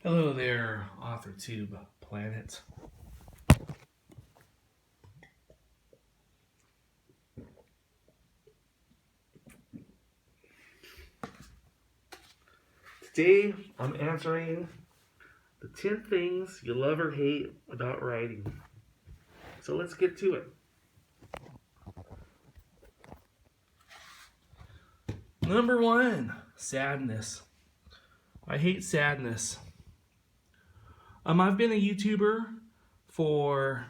Hello there, AuthorTube planet. Today, I'm answering the 10 things you love or hate about writing. So let's get to it. Number 1, sadness. I hate sadness. I've been a YouTuber for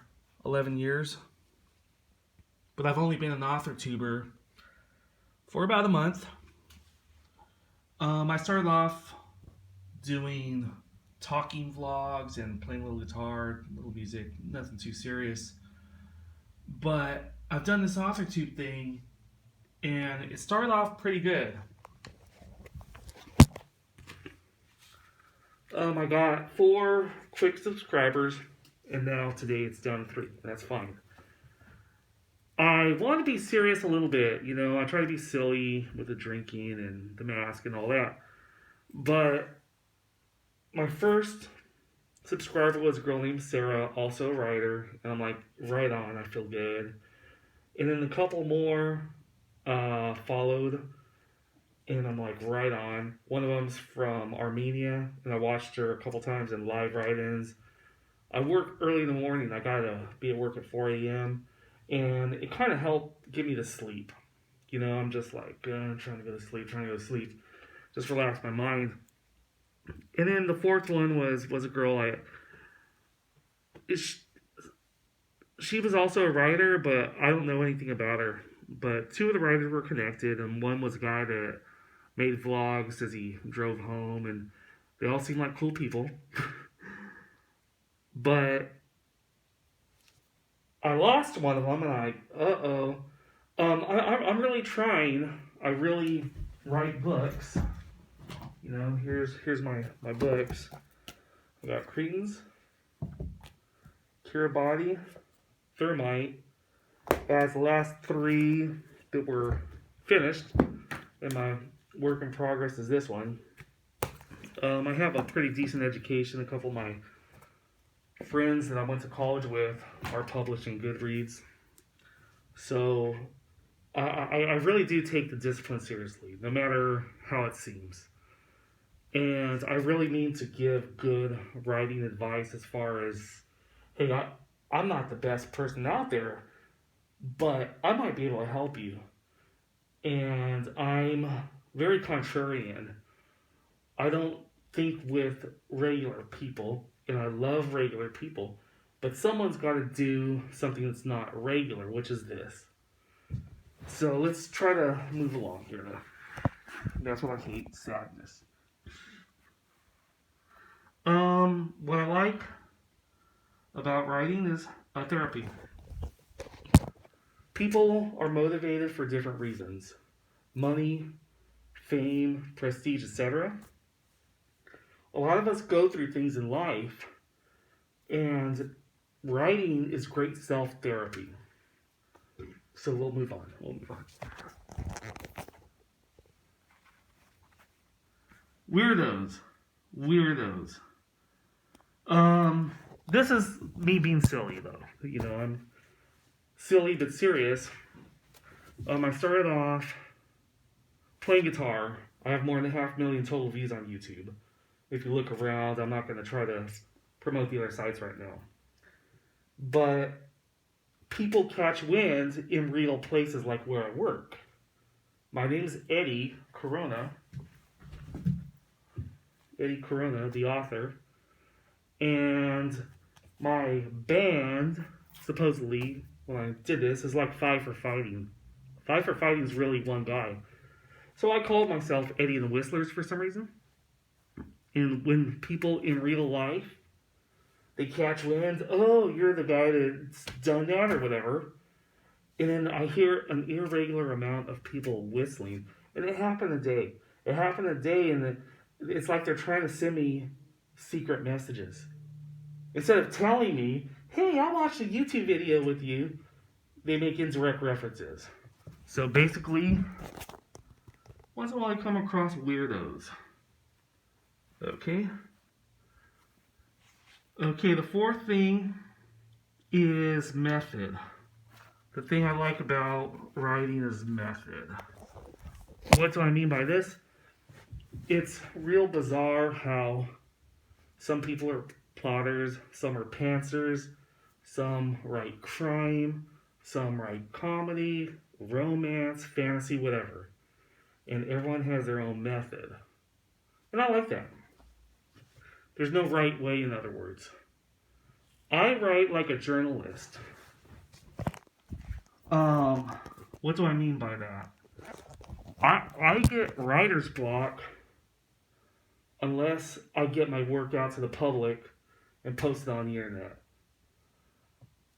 11 years, but I've only been an AuthorTuber for about a month. I started off doing talking vlogs and playing a little guitar, little music, nothing too serious. But I've done this AuthorTube thing, and it started off pretty good. I got 4 quick subscribers, and now today it's down to 3. That's fine. I want to be serious a little bit, I try to be silly with the drinking and the mask and all that. But my first subscriber was a girl named Sarah, also a writer, and I'm like, right on, I feel good. And then a couple more followed, and I'm like, right on. One of them's from Armenia, and I watched her a couple times in live write-ins. I work early in the morning. I gotta be at work at 4 a.m., and it kind of helped get me to sleep. I'm just like, trying to go to sleep, just relax my mind. And then the 4th one was a girl. She was also a writer, but I don't know anything about her. But 2 of the writers were connected, and one was a guy that made vlogs as he drove home, and they all seemed like cool people. But I lost one of them, and I'm really trying. I really write books. Here's my books. I got Cretans, Kiribati, Thermite, as the last 3 that were finished, and my work in progress is this one. I have a pretty decent education. A couple of my friends that I went to college with are published in Goodreads. So I really do take the discipline seriously, no matter how it seems. And I really mean to give good writing advice as far as, hey, I'm not the best person out there, but I might be able to help you. And I'm very contrarian. I don't think with regular people, and I love regular people, but someone's got to do something that's not regular, which is this. So let's try to move along here now. That's what I hate, sadness. What I like about writing is therapy. People are motivated for different reasons. Money, fame, prestige, etc. A lot of us go through things in life, and writing is great self-therapy. So we'll move on. Weirdos. This is me being silly, though. I'm silly but serious. I started off playing guitar. I have more than 500,000 total views on YouTube. If you look around, I'm not going to try to promote the other sites right now. But people catch wind in real places like where I work. My name's Eddie Corona, the author. And my band, supposedly, when I did this, is like 5 for Fighting. 5 for Fighting is really one guy. So I called myself Eddie and the Whistlers for some reason. And when people in real life, they catch wind, oh, you're the guy that's done that or whatever. And then I hear an irregular amount of people whistling. And it happened a day. And it's like they're trying to send me secret messages. Instead of telling me, hey, I watched a YouTube video with you, they make indirect references. So basically, once in a while I come across weirdos. Okay? Okay, the fourth thing is method. The thing I like about writing is method. What do I mean by this? It's real bizarre how some people are plotters, some are pantsers, some write crime, some write comedy, romance, fantasy, whatever. And everyone has their own method. And I like that. There's no right way, in other words. I write like a journalist. What do I mean by that? I get writer's block unless I get my work out to the public and post it on the internet.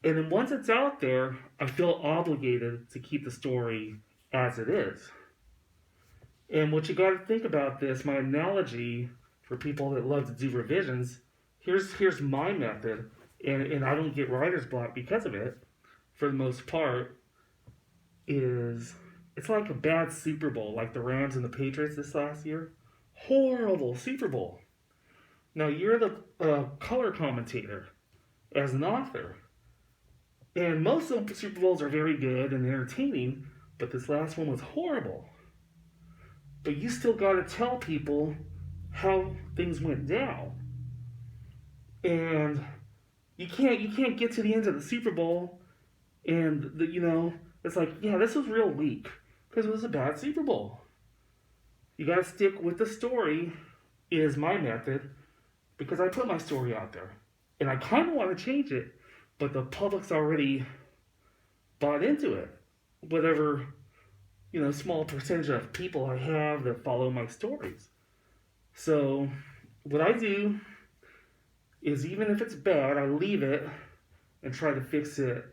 And then once it's out there, I feel obligated to keep the story as it is. And what you got to think about this, my analogy for people that love to do revisions, here's my method, and I don't get writer's block because of it, for the most part, is it's like a bad Super Bowl, like the Rams and the Patriots this last year. Horrible Super Bowl. Now you're the color commentator as an author. And most of the Super Bowls are very good and entertaining, but this last one was horrible. But you still got to tell people how things went down. And you can't get to the end of the Super Bowl and it's like, yeah, this was real weak because it was a bad Super Bowl. You got to stick with the story is my method because I put my story out there. And I kind of want to change it, but the public's already bought into it. Whatever, small percentage of people I have that follow my stories. So what I do is even if it's bad, I leave it and try to fix it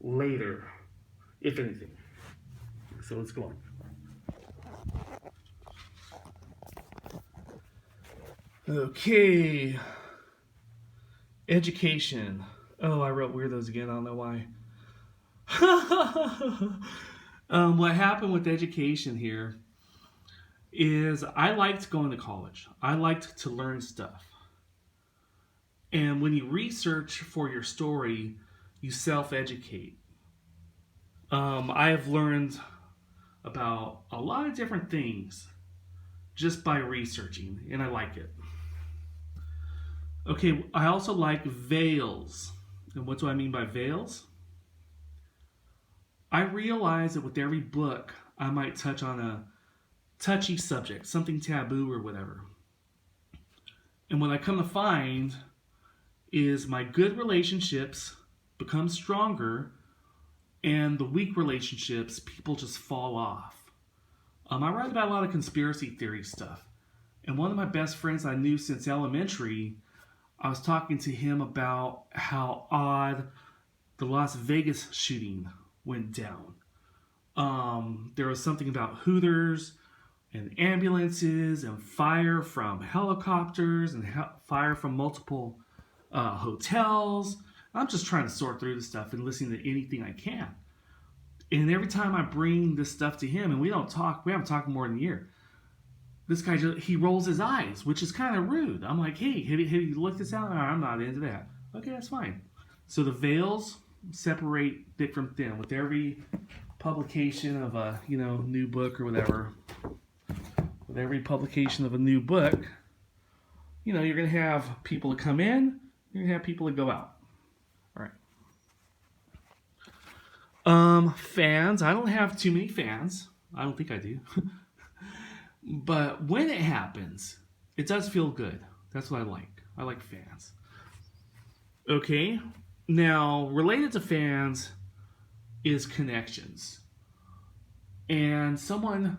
later, if anything. So let's go on. Okay. Education. Oh, I wrote weirdos again. I don't know why. What happened with education here is I liked going to college. I liked to learn stuff. And when you research for your story, you self-educate. I have learned about a lot of different things just by researching, and I like it. Okay, I also like veils. And what do I mean by veils? I realize that with every book, I might touch on a touchy subject, something taboo or whatever. And what I come to find is my good relationships become stronger and the weak relationships, people just fall off. I write about a lot of conspiracy theory stuff. And one of my best friends I knew since elementary, I was talking to him about how odd the Las Vegas shooting went down. There was something about Hooters and ambulances and fire from helicopters and fire from multiple hotels. I'm just trying to sort through the stuff and listen to anything I can. And every time I bring this stuff to him, and we haven't talked more than a year, this guy he rolls his eyes, which is kind of rude. I'm like, hey, have you looked this out? No, I'm not into that. Okay, that's fine. So the veils separate thick from thin. With every publication of a new book or whatever, with every publication of a new book, you're gonna have people that come in, you're gonna have people that go out. All right. Fans. I don't have too many fans. I don't think I do. But when it happens, it does feel good. That's what I like. I like fans. Okay. Now, related to fans is connections. And someone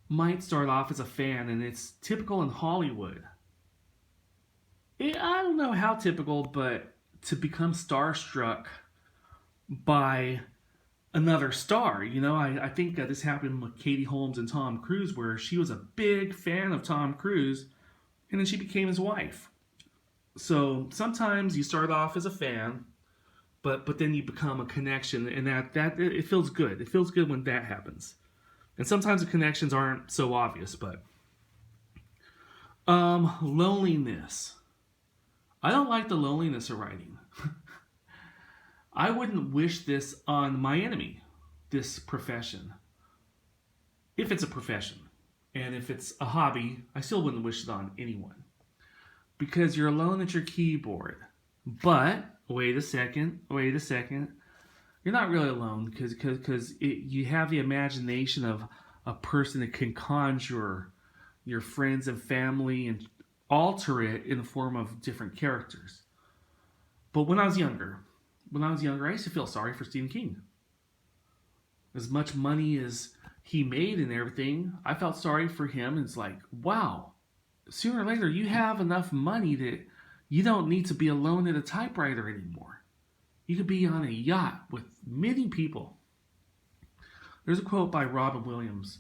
might start off as a fan, and it's typical in Hollywood. I don't know how typical, but to become starstruck by another star. I think this happened with Katie Holmes and Tom Cruise, where she was a big fan of Tom Cruise, and then she became his wife. So sometimes you start off as a fan, but then you become a connection, and that it feels good. It feels good when that happens. And sometimes the connections aren't so obvious, but loneliness. I don't like the loneliness of writing. I wouldn't wish this on my enemy, this profession. If it's a profession. And if it's a hobby, I still wouldn't wish it on anyone. Because you're alone at your keyboard. But, wait a second. You're not really alone because you have the imagination of a person that can conjure your friends and family and alter it in the form of different characters. But when I was younger, I used to feel sorry for Stephen King. As much money as he made and everything, I felt sorry for him. And it's like, wow, sooner or later you have enough money that you don't need to be alone at a typewriter anymore. You could be on a yacht with many people. There's a quote by Robin Williams.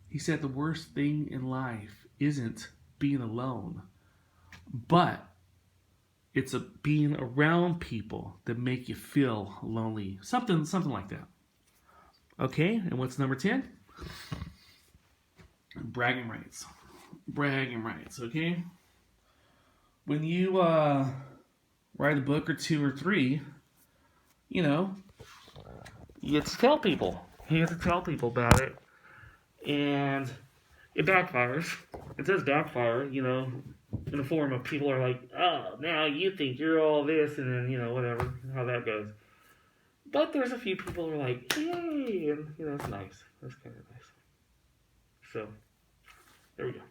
He said the worst thing in life isn't being alone, but it's being around people that make you feel lonely. Something like that. Okay, and what's number 10? Bragging rights. Okay? When you write a book or two or three, you know, you get to tell people. You get to tell people about it. And it backfires. It does backfire, in the form of people are like, oh, now you think you're all this, and then, whatever, how that goes. But there's a few people who are like, yay, and, it's nice. That's kind of nice. So, there we go.